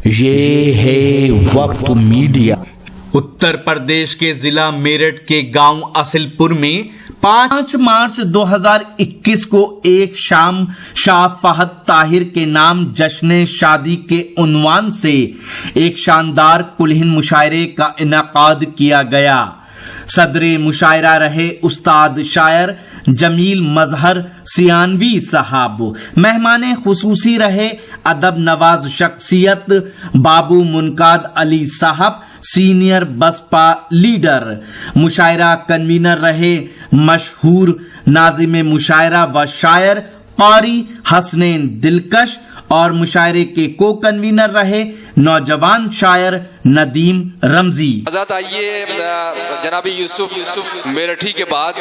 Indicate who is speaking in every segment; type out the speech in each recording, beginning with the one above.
Speaker 1: ये है वक्त मीडिया।
Speaker 2: उत्तर प्रदेश के जिला मेरठ के गांव असिलपुर में 5 मार्च 2021 को एक शाम शाह फहद ताहिर के नाम जश्न शादी के उन्वान से एक शानदार कुलहिन मुशायरे का इनेकाद किया गया। सदरे मुशायरा रहे उस्ताद शायर जमील मजहर सियानवी साहब। मेहमान खुसूसी रहे अदब नवाज शख्सियत बाबू मुनकाद अली साहब, सीनियर बसपा लीडर। मुशायरा कन्वीनर रहे मशहूर नाजिम मुशायरा व शायर कारी हसनैन दिलकश और मुशायरे के को कन्वीनर रहे नौजवान शायर नदीम रमजी।
Speaker 3: आजाद आइए जनाबी यूसुफ मेरठी के बाद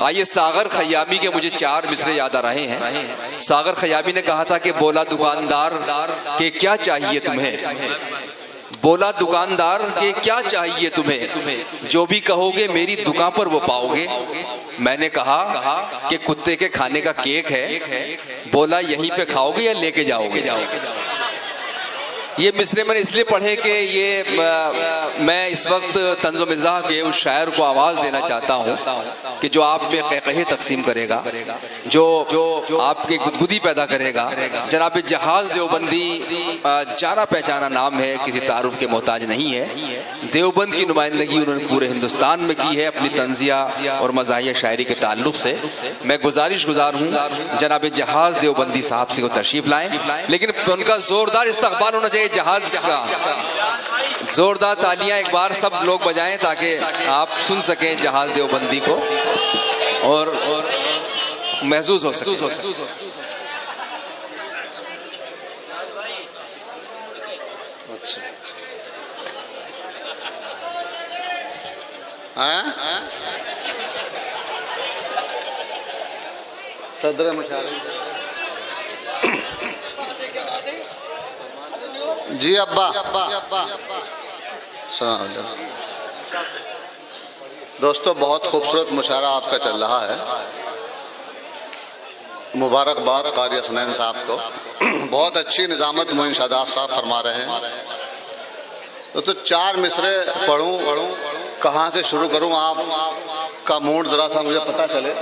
Speaker 3: आइए सागर खयामी के मुझे 4 मिसरे याद आ रहे हैं। सागर खयामी ने कहा था कि बोला दुकानदार के क्या चाहिए तुम्हें, बोला दुकानदार के क्या चाहिए तुम्हें, जो भी कहोगे मेरी दुकान पर वो पाओगे। मैंने कहा कि कुत्ते के खाने का केक है, बोला यहीं पे खाओगे या लेके जाओगे। ये मिसरे मैंने इसलिए पढ़े कि ये मैं इस वक्त तंज़ो मिज़ाह के उस शायर को आवाज़ देना चाहता हूँ कि जो आप में कहकहे तकसीम करेगा, जो आपके गुदगुदी पैदा करेगा। जनाब जहाज़ देवबंदी जाना पहचाना नाम है, किसी तारुफ के मोहताज नहीं है। देवबंद की नुमाइंदगी उन्होंने पूरे हिंदुस्तान में की है अपनी तंजिया और मज़ाहिया शायरी के ताल्लुक़ से। मैं गुज़ार हूँ जनाब जहाज़ देवबंदी साहब से को तशरीफ़ लाएँ, लेकिन उनका ज़ोरदार इस्तक़बाल होना चाहिए। जहाज का जोरदार तालियां एक बार सब लोग बजाएं ताकि आप सुन सकें जहाज देवबंदी को और महसूस हो सके। अच्छा सदर मुशायरे जी अब्बा दोस्तों, बहुत खूबसूरत मुशायरा आपका चल रहा है। मुबारकबाद कारी हसनैन साहब को। बहुत अच्छी निजामत मोइन शादाब साहब फरमा रहे हैं। तो 4 मिसरे पढ़ूं, कहाँ से शुरू करूं, आपका मूड जरा सा मुझे पता चले।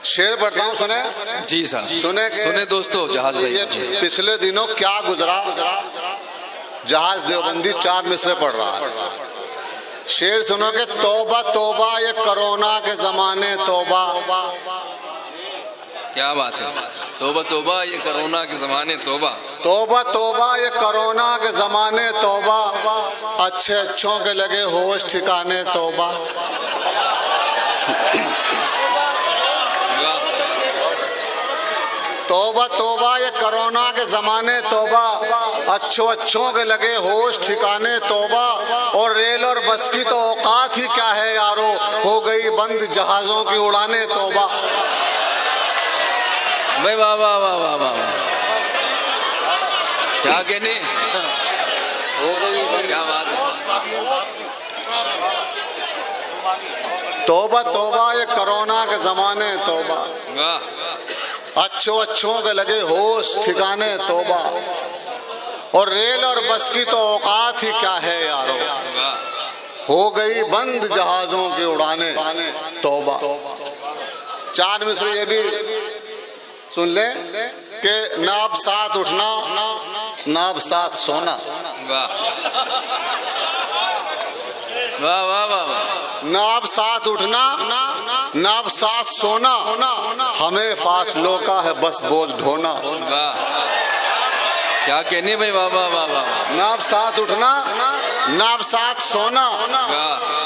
Speaker 3: शेर पढ़ता हूँ, सुने जी साहब, सुने दोस्तों। जहाज ये पिछले दिनों क्या गुजरा, जहाज देवबंदी 4 मिसरे पढ़ रहा है। शेर सुनो कि तौबा तौबा ये कोरोना के जमाने तौबा। क्या बात है, तौबा तौबा ये कोरोना के जमाने तौबा, तौबा तौबा ये कोरोना के जमाने तौबा, अच्छे अच्छों के लगे होश ठिकाने तौबा। तौबा तौबा ये कोरोना के ज़माने तौबा, अच्छों के लगे होश ठिकाने तौबा, और रेल और बस की तो औकात ही क्या है यारो, हो गई बंद जहाज़ों की उड़ाने तौबा। भाई वाह वाह वाह वाह वाह, क्या कहने, हो गई, क्या बात है। तौबा तौबा ये कोरोना के ज़माने तौबा, अच्छों के लगे होश ठिकाने तौबा, और रेल और बस की तो औकात ही क्या है यारो, हो गई बंद जहाजों की उड़ाने तौबा। 4 मिसरे ये भी सुन ले कि नाब साथ उठना नाब साथ सोना। वाह वाह वाह, नाब साथ उठना नाब साथ सोना, हमें फासलों का है बस बोझ ढोना। क्या कहने भाई, वाह वाह वाह वाह। नाब साथ उठना नाब साथ सोना,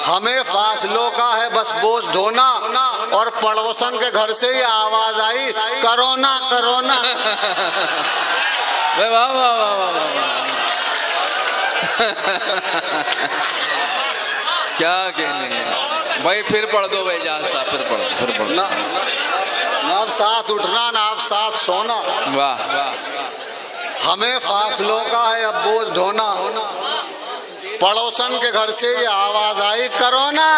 Speaker 3: हमें फासलों का है बस बोझ ढोना, और पड़ोसन के घर से ही आवाज आई करोना करोना। वाह वाह वाह वाह वाह, क्या कहने भाई, फिर पढ़ दो भाई जहाज साहब, फिर पढ़ ना। नाब साथ उठना नाब साथ सोना, वाह वाह, हमें फासलों का है अब बोझ ढोना, पड़ोसन के घर से ये आवाज आई करोना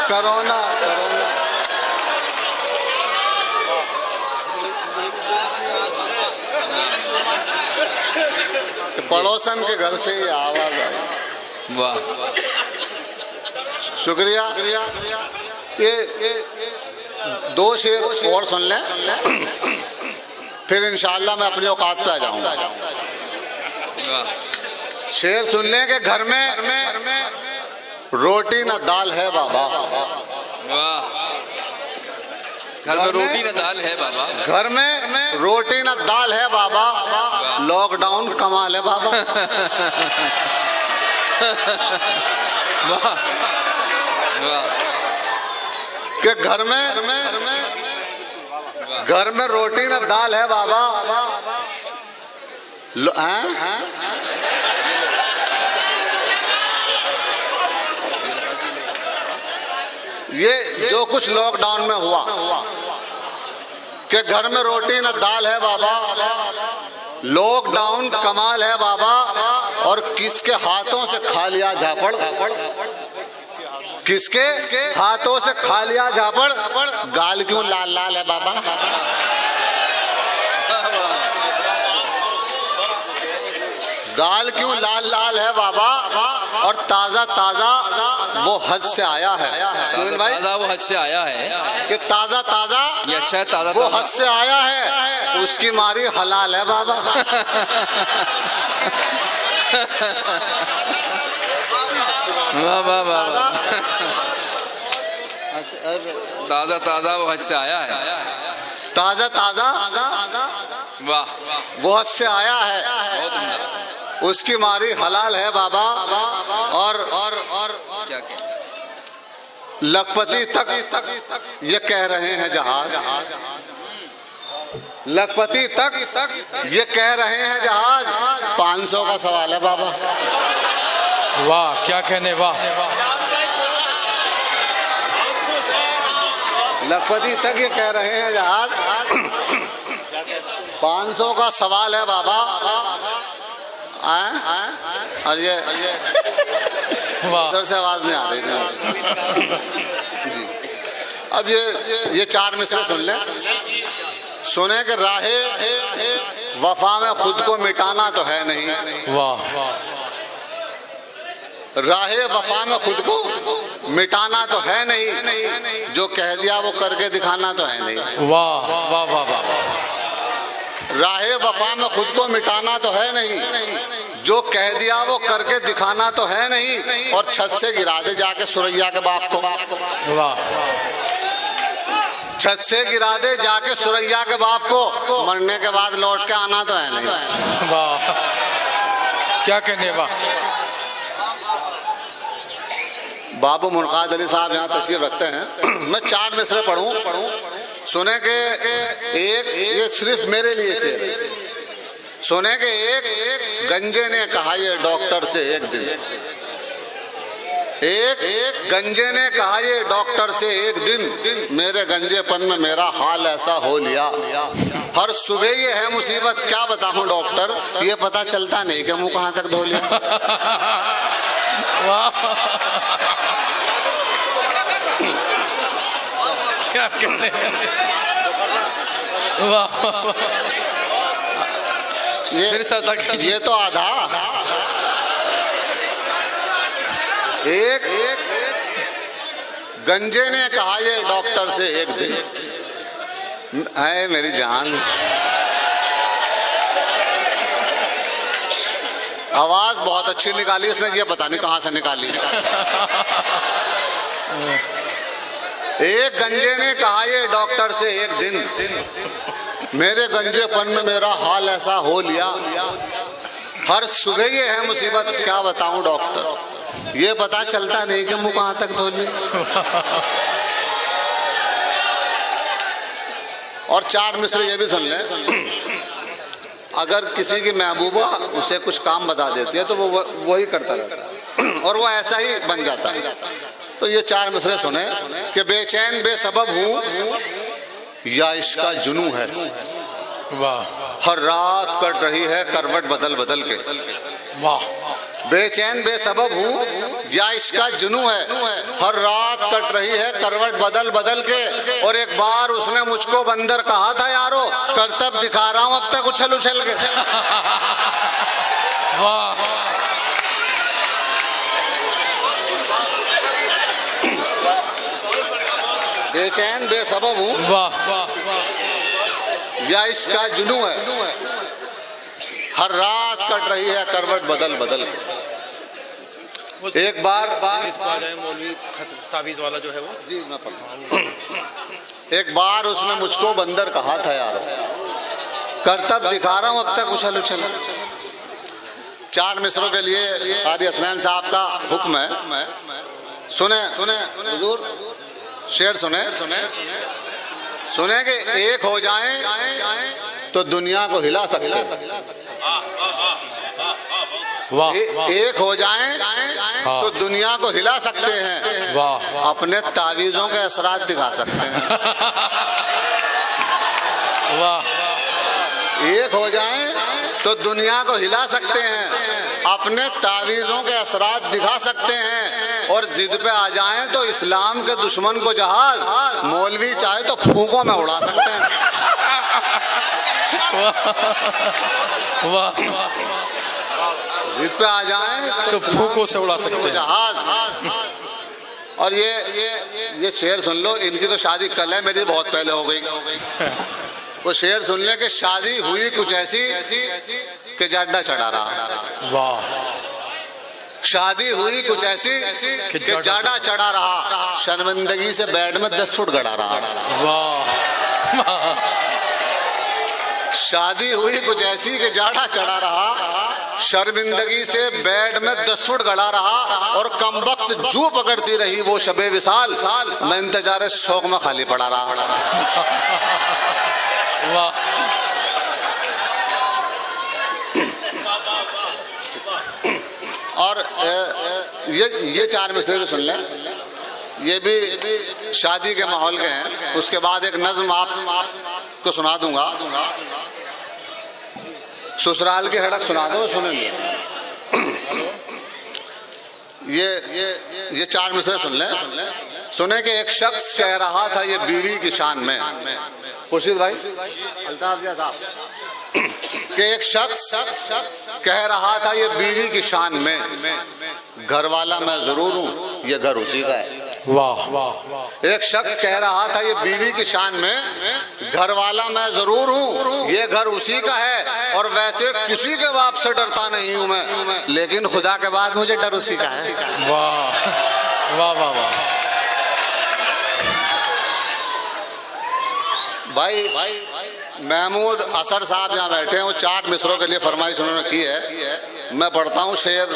Speaker 3: करोना करोना।
Speaker 4: रोशन के घर से ये आवाज आई।
Speaker 3: वाह
Speaker 4: शुक्रिया। ये दो शेर और सुन लें, फिर इंशाअल्लाह मैं अपने औकात पे आ जाऊंगा। शेर सुन लें कि घर में रोटी न दाल है बाबा।
Speaker 3: वाह, घर में रोटी न दाल है बाबा।
Speaker 4: घर में रोटी न दाल है बाबा, लॉकडाउन कमाल है बाबा।
Speaker 3: वाह वाह,
Speaker 4: कि घर में रोटी न दाल है बाबा। हैं? ये जो कुछ लॉकडाउन में हुआ कि घर में रोटी न दाल है बाबा, लॉकडाउन कमाल है बाबा। और किसके हाथों से खा लिया झापड़, किसके हाथों से खा लिया झापड़, गाल क्यों लाल लाल है बाबा। गाल क्यों लाल लाल है बाबा, और ताजा ताजा वो हज से आया है।
Speaker 3: ताजा वो हज से आया है,
Speaker 4: कि ताजा ताजा
Speaker 3: ये अच्छा है, ताजा
Speaker 4: वो हज से आया है, उसकी मारी हलाल है बाबा।
Speaker 3: वाह वाह वाह, ताजा ताजा वो हज से आया है।
Speaker 4: ताजा ताजा
Speaker 3: वाह,
Speaker 4: वो हज से आया है,
Speaker 3: बहुत उम्दा।
Speaker 4: उसकी मारी हलाल है बाबा। और
Speaker 3: क्या क्या?
Speaker 4: लखपति तक ये कह रहे हैं जहाज, लखपति तक ये कह रहे हैं जहाज, 500 का सवाल है बाबा।
Speaker 5: वाह, क्या कहने, वाह।
Speaker 4: लखपति तक ये कह रहे हैं जहाज, 500 का सवाल है बाबा। और ये
Speaker 5: वाह,
Speaker 4: इधर से आवाज नहीं आ रही थी जी। अब ये 4 मिसरे सुन लें। सुने कि राहे वफा में खुद को मिटाना तो है नहीं,
Speaker 5: वाह,
Speaker 4: राहे वफा में खुद को मिटाना तो है नहीं, जो कह दिया वो करके दिखाना तो है नहीं।
Speaker 5: वाह वाह वाह वाह,
Speaker 4: राहे वफा में खुद को मिटाना तो है नहीं, जो कह दिया वो करके दिखाना तो है नहीं। और छत से गिरा दे जाके सुरैया के बाप को,
Speaker 5: वाह,
Speaker 4: छत से गिरा दे जाके सुरैया के बाप को, मरने के बाद लौट के आना तो है नहीं।
Speaker 5: वाह, क्या कहने, वाह।
Speaker 4: बाबू मुनकाद अली साहब यहाँ तशरीफ रखते हैं। मैं 4 मिसरे पढ़ूं। सुने के एक, ये सिर्फ मेरे लिए शेर। सुने के एक गंजे ने कहा ये डॉक्टर से एक दिन, एक गंजे ने कहा ये डॉक्टर से एक दिन, मेरे गंजेपन में मेरा हाल ऐसा हो लिया, हर सुबह ये है मुसीबत, क्या बताऊं डॉक्टर, ये पता चलता नहीं कि मुंह कहाँ तक धो लिया।
Speaker 5: क्या कहने, वाह,
Speaker 4: ये तो आधा। एक गंजे ने कहा ये डॉक्टर से एक दिन, है मेरी जान, आवाज बहुत अच्छी निकाली इसने, ये पता नहीं कहां से निकाली। एक गंजे ने कहा ये डॉक्टर से एक दिन, मेरे गंजेपन में मेरा हाल ऐसा हो लिया, हर सुबह ये है मुसीबत, क्या बताऊं डॉक्टर, ये पता चलता नहीं कि मुंह कहां तक धो लिया। और 4 मिसरे ये भी सुन ले, अगर किसी की महबूबा उसे कुछ काम बता देती है तो वो वही करता रहता है और वो ऐसा ही बन जाता है। तो ये 4 मिसरे सुने कि बेचैन बेसबब हूँ या इसका जुनू है,
Speaker 5: वाह,
Speaker 4: हर रात कट रही है करवट बदल बदल के,
Speaker 5: वाह,
Speaker 4: बेचैन बेसबब हूँ या इसका जुनू है, हर रात कट रही है करवट बदल बदल के। और एक बार उसने मुझको बंदर कहा था यारो, करतब दिखा रहा हूँ अब तक उछल उछल के।
Speaker 5: वाह
Speaker 4: बेचैन बेसबब हूँ
Speaker 5: वाह वाह
Speaker 4: या इसका जुनू है, हर रात कट रही है करवट बदल बदल के। एक बार
Speaker 5: आ जाए मौलवी तावीज वाला जो है वो।
Speaker 4: जी मैं पढ़ एक बार उसने मुझको बंदर कहा था यार, करतब दिखा रहा हूँ अब तक उछल उछल। 4 मिसरों के लिए कारी असलैन साहब का हुक्म है, सुने सुने हुजूर शेर सुने सुने कि एक हो जाएं तो दुनिया को हिला सकते हैं,
Speaker 5: वाह
Speaker 4: एक हो जाएं तो दुनिया को हिला सकते हैं,
Speaker 5: वाह
Speaker 4: अपने तावीज़ों के असरात दिखा सकते हैं।
Speaker 5: वाह
Speaker 4: एक हो जाएं तो दुनिया को हिला सकते हैं, अपने तावीज़ों के असरात दिखा सकते हैं, और जिद पे आ जाएं तो इस्लाम के दुश्मन को जहाज मौलवी चाहे तो फूकों में उड़ा सकते हैं।
Speaker 5: वाह
Speaker 4: जिद पे आ जाएं
Speaker 5: तो फूकों से उड़ा सकते हैं।
Speaker 4: जहाज। और ये शेर सुन लो, इनकी तो शादी कल है, मेरी बहुत पहले हो गई। वो शेर सुन ले कि शादी हुई कुछ ऐसी कि जाडा चढ़ा रहा।
Speaker 5: वाह
Speaker 4: शादी हुई कुछ ऐसी कि जाडा चढ़ा रहा, शर्मिंदगी से बेड में 10 फुट गड़ा रहा।
Speaker 5: वाह
Speaker 4: शादी हुई कुछ ऐसी कि जाडा चढ़ा रहा, शर्मिंदगी से बेड में 10 फुट गड़ा रहा, और कम वक्त जू पकड़ती रही वो शबे विसाल, मैं इंतजार शौक में खाली पड़ा रहा।
Speaker 5: वाह
Speaker 4: और ये 4 मिसरे सुन लें, ये भी शादी के माहौल के हैं। उसके बाद एक नज्म आपको सुना दूंगा, ससुराल की हड़क सुना दो, सुनेंगे। ये 4 मिसरे सुन लें, सुने कि एक शख्स कह रहा था ये बीवी की शान में, खुर्शीद भाई अल्ताफ साहब, कि एक शख्स कह रहा था ये बीवी की शान में, घर वाला मैं जरूर हूँ ये घर उसी का है।
Speaker 5: वाह वाह
Speaker 4: एक शख्स कह रहा था ये बीवी की शान में, घर वाला मैं जरूर हूँ ये घर उसी का है, और वैसे किसी के बाप से डरता नहीं हूँ मैं, लेकिन खुदा के बाद मुझे डर उसी का है।
Speaker 5: वाह वाह वाह वाह
Speaker 4: भाई महमूद असर साहब यहाँ बैठे हैं, वो 4 मिसरों के लिए फरमाइश उन्होंने की है, मैं पढ़ता हूँ। शेर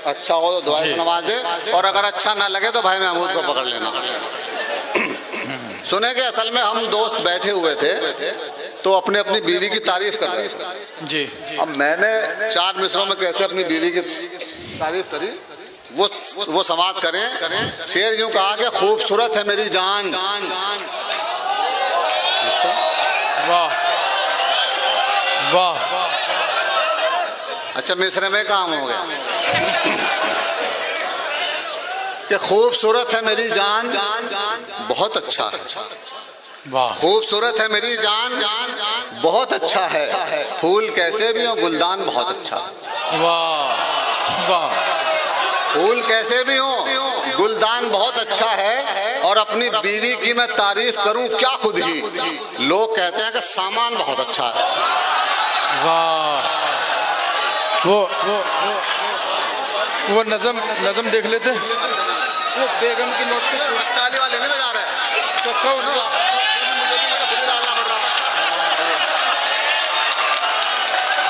Speaker 4: अच्छा हो तो दुआ से नवाज दे, और अगर अच्छा ना लगे तो भाई महमूद को पकड़ लेना। सुने कि असल में हम दोस्त बैठे हुए थे तो अपने अपनी बीवी की तारीफ कर रहे थे
Speaker 5: जी।
Speaker 4: अब मैंने 4 मिसरों में कैसे अपनी बीवी की तारीफ करी वो समाप्त करें। शेर यूं कहा कि खूबसूरत है मेरी जान।
Speaker 5: वाह वाह
Speaker 4: अच्छा मिस्र में काम हो गया कि खूबसूरत है मेरी जान, बहुत अच्छा है।
Speaker 5: वाह
Speaker 4: खूबसूरत है मेरी जान, बहुत अच्छा है, फूल कैसे भी हो गुलदान बहुत अच्छा।
Speaker 5: वाह वाह
Speaker 4: फूल कैसे भी हो गुलदान बहुत अच्छा है, और अपनी बीवी की मैं तारीफ करूं क्या खुद ही, लोग कहते हैं कि सामान बहुत अच्छा है।
Speaker 5: वाह वो नज़म देख लेते, वो बेगम की नोट पे
Speaker 4: ताली वाले नहीं बजा रहे
Speaker 5: तो कहो ना।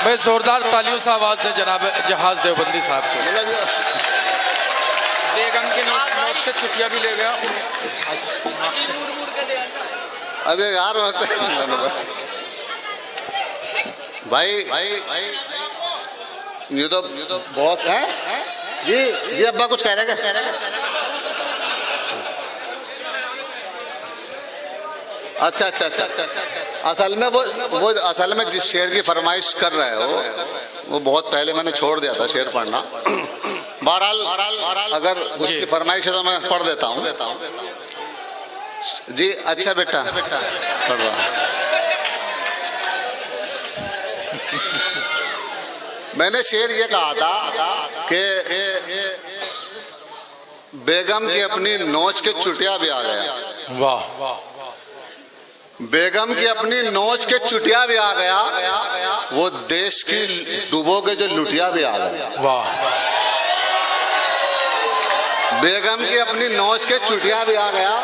Speaker 5: भाई जोरदार तालियों से आवाज दे जनाब जहाज देवबंदी साहब को। बेगम के नोट पे चुटिया भी ले गया।
Speaker 4: अरे यार भाई ये तो बहुत है जी अब्बा कुछ कह रहे हैं। अच्छा अच्छा अच्छा असल में वो असल में जिस शेर की फरमाइश कर रहे हो वो बहुत पहले मैंने छोड़ दिया था शेर पढ़ना। बहरहाल अगर उसकी फरमाइश है तो मैं पढ़ देता हूँ जी। अच्छा बेटा पढ़ रहा मैंने शेर ये कहा था कि बेगम की अपनी नोच के चुटिया भी आ गया।
Speaker 5: वाह,
Speaker 4: बेगम की अपनी नोच के चुटिया भी आ गया, वो देश की डुबो के जो लुटिया भी आ गया।
Speaker 5: वाह,
Speaker 4: बेगम की अपनी नोच के चुटिया भी आ गया,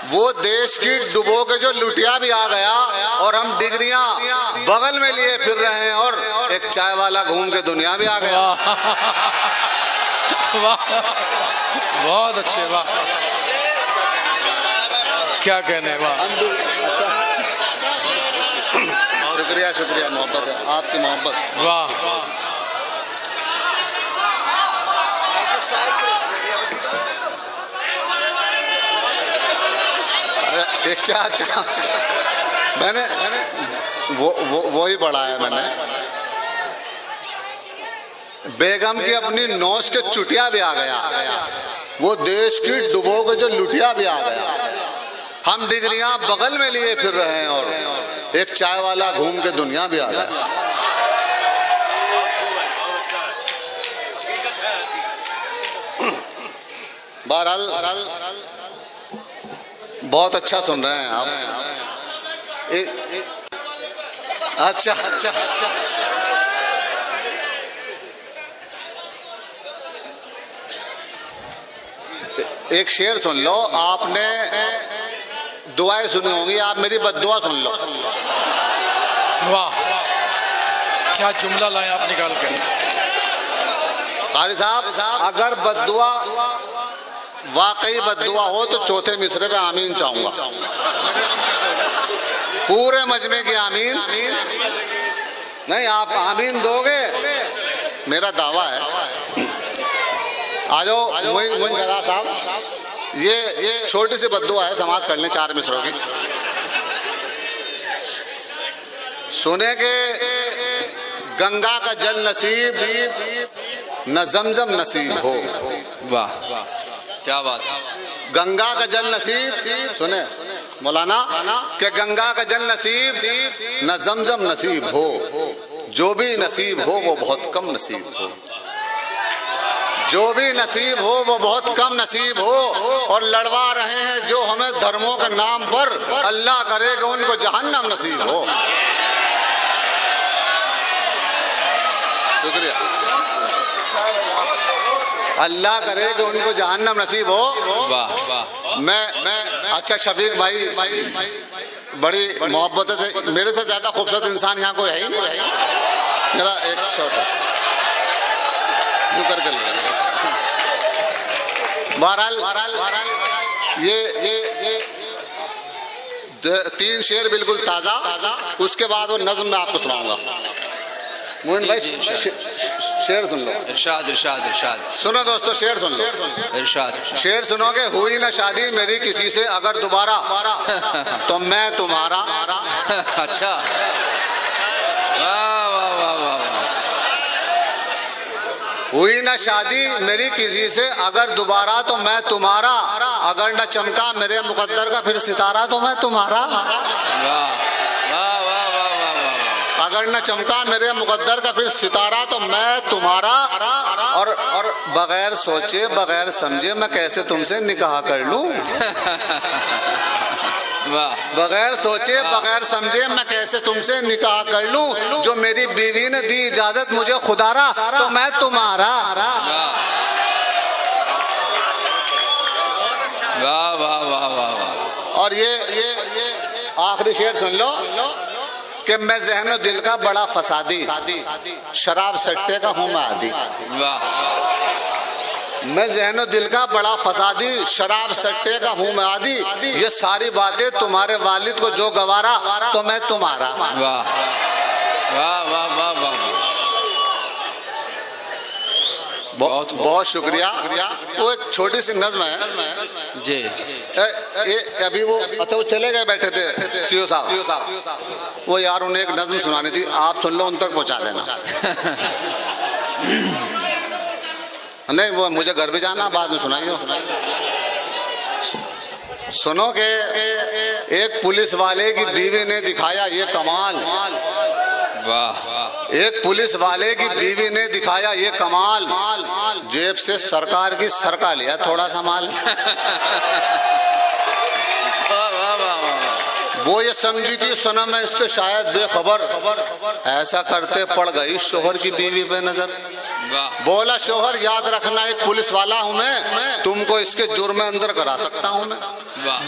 Speaker 4: वो देश की डुबो के जो लुटिया भी आ गया, और हम डिग्रियां बगल में लिए फिर रहे हैं, और एक चाय वाला घूम के दुनिया भी आ गया।
Speaker 5: वाह, बहुत अच्छे, वाह, क्या कहने, वाह।
Speaker 4: शुक्रिया शुक्रिया, मोहब्बत है आपकी, मोहब्बत।
Speaker 5: वाह,
Speaker 4: एक चाचा मैंने वो ही पढ़ा है मैंने। बेगम की अपनी नोच के चुटिया भी आ गया, वो देश की डुबो के जो लुटिया भी आ गया, हम डिग्रियां बगल में लिए फिर रहे हैं, और एक चाय वाला घूम के दुनिया भी आ गया। बहरहाल बहुत अच्छा सुन रहे हैं आप। अच्छा अच्छा अच्छा, एक शेर सुन लो, आपने दुआएं सुनी होंगी, आप मेरी बद्दुआ सुन लो।
Speaker 5: वाह, क्या जुमला लाए आप निकाल के।
Speaker 4: कारी साहब, अगर बद्दुआ वाकई बद्दुआ हो तो चौथे मिसरे पे आमीन चाहूंगा, पूरे मजमे की आमीन नहीं, आप आमीन दोगे, मेरा दावा है। आ जाओ मोइन जगा साहब, ये छोटी सी बद्दुआ है, समाप्त कर लें 4 मिसरों की। सुने के गंगा का जल नसीब न जमजम नसीब हो।
Speaker 3: वाह, क्या बात।
Speaker 4: गंगा का जल नसीब, सुने मौलाना, कि गंगा का जल नसीब न जमजम नसीब हो, जो भी नसीब हो वो बहुत कम नसीब हो, जो भी नसीब हो वो बहुत कम नसीब हो। और लड़वा रहे हैं जो हमें धर्मों के नाम पर, अल्लाह करेगा उनको जहन्नम नसीब हो। शुक्रिया, अल्लाह करे कि उनको जहन्नम नसीब हो।
Speaker 3: वाह,
Speaker 4: मैं अच्छा शफीक भाई, बड़ी मोहब्बत से, मेरे से ज्यादा खूबसूरत इंसान यहाँ कोई है ही नहीं। मेरा एक छोटा शुक्र कर लिया। बहरहाल ये 3 शेर बिल्कुल ताजा, उसके बाद वो नज्म मैं आपको सुनाऊंगा। मोइन भाई शेर सुन लो।
Speaker 3: इरशाद इरशाद इरशाद।
Speaker 4: सुनो दोस्तों, शेर सुन लो।
Speaker 3: इरशाद।
Speaker 4: शेर सुनोगे, हुई ना शादी मेरी किसी से अगर दोबारा तो मैं तुम्हारा।
Speaker 3: अच्छा, वाह वाह वाह वाह।
Speaker 4: हुई ना शादी मेरी किसी से अगर दोबारा तो मैं तुम्हारा, अगर न चमका मेरे मुकद्दर का फिर सितारा तो मैं तुम्हारा। अगर न चमका मेरे मुकद्दर का फिर सितारा तो मैं तुम्हारा। और बगैर सोचे बगैर समझे मैं कैसे तुमसे निकाह कर लूं। बगैर सोचे बगैर समझे मैं कैसे तुमसे निकाह कर लूं। जो मेरी बीवी ने दी इजाजत मुझे खुदारा तो मैं तुम्हारा।
Speaker 3: वाह वाह वाह वाह।
Speaker 4: और ये आखिरी शेर सुन लो कि मैं ज़हन दिल का बड़ा फसादी, शराब सट्टे का हूँ मैं आदी। मैं ज़हन दिल का बड़ा फसादी, शराब सट्टे का हूँ मैं आदी। ये सारी बातें तुम्हारे वालिद को जो गवारा तो मैं तुम्हारा।
Speaker 3: वाह वाह वाह वाह वाह।
Speaker 4: बहुत बहुत शुक्रिया। वो एक छोटी सी नज्म है
Speaker 3: जी।
Speaker 4: अभी वो अच्छा वो चले गए, बैठे थे सीओ साहब, वो यार उन्हें एक नज्म सुनानी थी, आप सुन लो, उन तक पहुंचा देना। नहीं वो मुझे घर भी जाना, बाद में सुनाइए। सुनो के एक पुलिस वाले की बीवी ने दिखाया ये कमाल।
Speaker 3: वाह।
Speaker 4: एक पुलिस वाले की बीवी ने दिखाया ये कमाल, जेब से सरकार की सरका लिया थोड़ा सा माल। वो ये समझी कि सनम मैं इससे शायद बेखबर, ऐसा करते पड़ गई शोहर की बीवी पे नजर। बोला शोहर याद रखना एक पुलिस वाला हूं मैं, तुमको इसके जुर्म में अंदर करा सकता हूं मैं।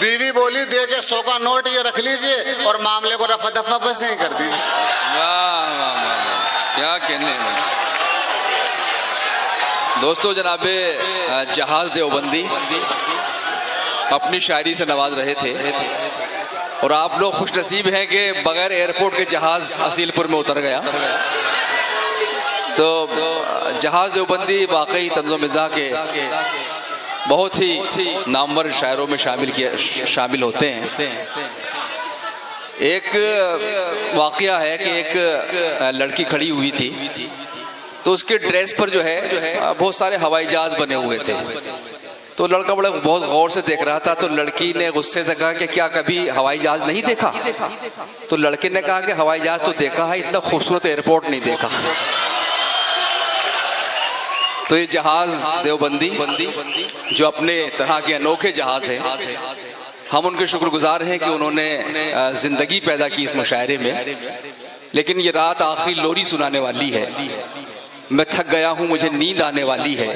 Speaker 4: बीवी बोली दे के 100 का नोट ये रख लीजिए और मामले को रफा दफा बस नहीं कर दीजिए।
Speaker 3: क्या कहने में दोस्तों, जनाबे जहाज देवबंदी अपनी शायरी से नवाज रहे थे और आप लोग खुशनसीब हैं कि बगैर एयरपोर्ट के जहाज असीलपुर में उतर गया। तो जहाज देवबंदी वाकई तंज़ो मिज़ाह के बहुत ही नामवर शायरों में शामिल होते हैं। एक वाक़या है कि एक लड़की खड़ी हुई थी, तो उसके ड्रेस पर जो है बहुत सारे हवाई जहाज बने हुए थे। तो लड़का बहुत गौर से देख रहा था। तो लड़की ने गुस्से से कहा कि क्या कभी हवाई जहाज नहीं देखा? तो लड़के ने कहा कि हवाई जहाज तो देखा है, इतना खूबसूरत एयरपोर्ट नहीं देखा। तो ये जहाज देवबंदी जो अपने तरह के अनोखे जहाज हैं, हम उनके शुक्रगुजार हैं कि उन्होंने जिंदगी पैदा की इस मुशायरे में। लेकिन ये रात आखिरी लोरी सुनाने वाली है। मैं थक गया हूँ, मुझे नींद आने वाली है।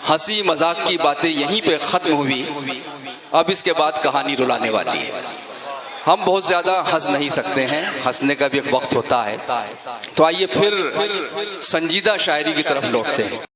Speaker 3: हंसी मजाक की बातें यहीं पे खत्म हुई, अब इसके बाद कहानी रुलाने वाली है। हम बहुत ज्यादा हंस नहीं सकते हैं, हंसने का भी एक वक्त होता है। तो आइए फिर संजीदा शायरी की तरफ लौटते हैं।